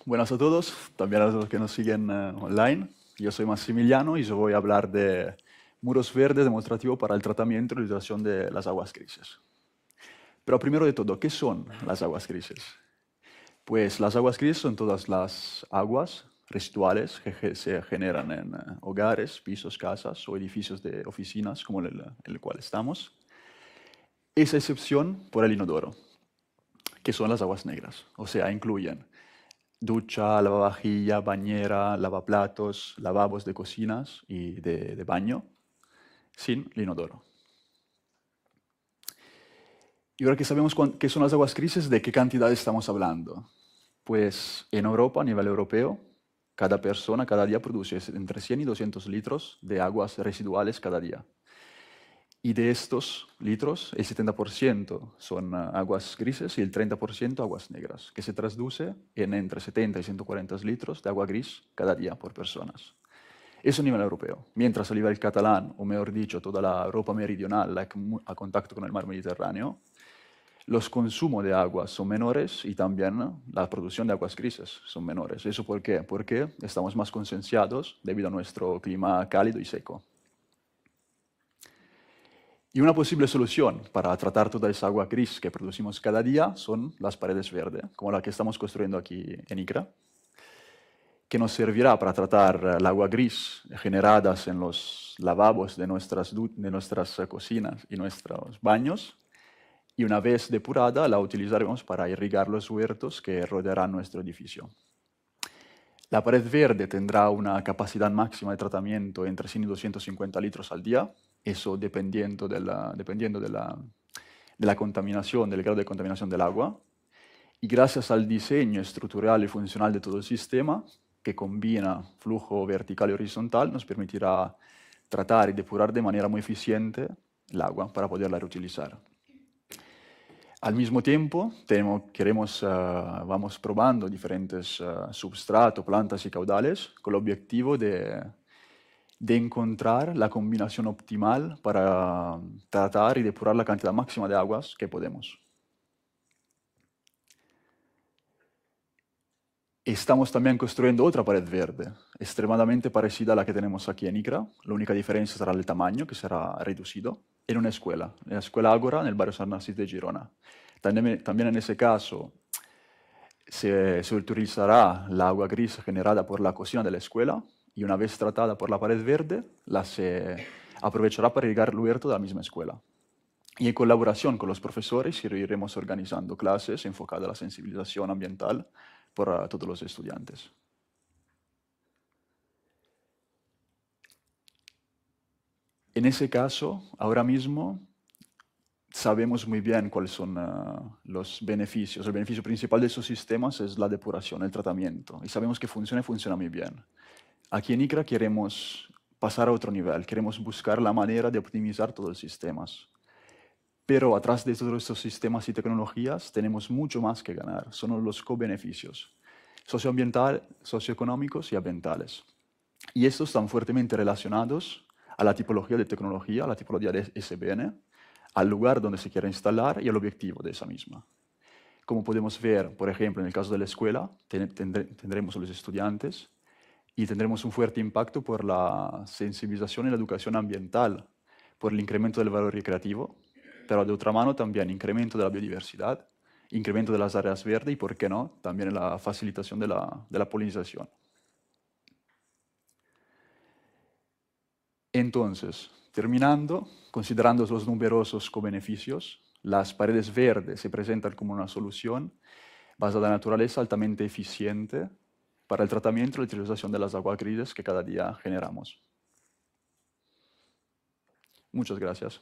Buenas a todos, también a los que nos siguen online. Yo soy Massimiliano y yo voy a hablar de muros verdes demostrativo para el tratamiento y utilización de las aguas grises. Pero primero de todo, ¿qué son las aguas grises? Pues las aguas grises son todas las aguas residuales que se generan en hogares, pisos, casas o edificios de oficinas como el cual estamos. Esa excepción por el inodoro, que son las aguas negras, o sea, incluyen ducha, lavavajilla, bañera, lavaplatos, lavabos de cocinas y de baño, sin el inodoro. Y ahora que sabemos qué son las aguas grises, ¿de qué cantidad estamos hablando? Pues en Europa, a nivel europeo, cada persona cada día produce entre 100 y 200 litros de aguas residuales cada día. Y de estos litros, el 70% son aguas grises y el 30% aguas negras, que se traduce en entre 70 y 140 litros de agua gris cada día por personas. Eso a nivel europeo. Mientras a nivel catalán, o mejor dicho, toda la Europa meridional, a contacto con el mar Mediterráneo, los consumos de agua son menores y también la producción de aguas grises son menores. ¿Eso por qué? Porque estamos más concienciados debido a nuestro clima cálido y seco. Y una posible solución para tratar toda esa agua gris que producimos cada día son las paredes verdes, como la que estamos construyendo aquí en ICRA, que nos servirá para tratar el agua gris generadas en los lavabos de nuestras cocinas y nuestros baños, y una vez depurada la utilizaremos para irrigar los huertos que rodearán nuestro edificio. La pared verde tendrá una capacidad máxima de tratamiento entre 100 y 250 litros al día, eso dependiendo de la contaminación, del grado de contaminación del agua. Y gracias al diseño estructural y funcional de todo el sistema, que combina flujo vertical y horizontal, nos permitirá tratar y depurar de manera muy eficiente el agua para poderla reutilizar. Al mismo tiempo, vamos probando diferentes substratos, plantas y caudales con el objetivo de encontrar la combinación optimal para tratar y depurar la cantidad máxima de aguas que podemos. Estamos también construyendo otra pared verde, extremadamente parecida a la que tenemos aquí en ICRA. La única diferencia será el tamaño, que será reducido, en una escuela, en la escuela Ágora, en el barrio San Narcís de Girona. También en ese caso se utilizará la agua gris generada por la cocina de la escuela y una vez tratada por la pared verde, se aprovechará para irrigar el huerto de la misma escuela. Y en colaboración con los profesores iremos organizando clases enfocadas a la sensibilización ambiental por todos los estudiantes. En ese caso, ahora mismo, sabemos muy bien cuáles son los beneficios. El beneficio principal de esos sistemas es la depuración, el tratamiento. Y sabemos que funciona muy bien. Aquí en ICRA queremos pasar a otro nivel, queremos buscar la manera de optimizar todos los sistemas. Pero atrás de todos estos sistemas y tecnologías tenemos mucho más que ganar. Son los co-beneficios socioeconómicos y ambientales. Y estos están fuertemente relacionados a la tipología de tecnología, a la tipología de SBN, al lugar donde se quiere instalar y al objetivo de esa misma. Como podemos ver, por ejemplo, en el caso de la escuela, tendremos a los estudiantes y tendremos un fuerte impacto por la sensibilización y la educación ambiental, por el incremento del valor recreativo, pero de otra mano también incremento de la biodiversidad, incremento de las áreas verdes y, por qué no, también la facilitación de la polinización. Entonces, terminando, considerando los numerosos co-beneficios, las paredes verdes se presentan como una solución basada en la naturaleza altamente eficiente para el tratamiento y la utilización de las aguas grises que cada día generamos. Muchas gracias.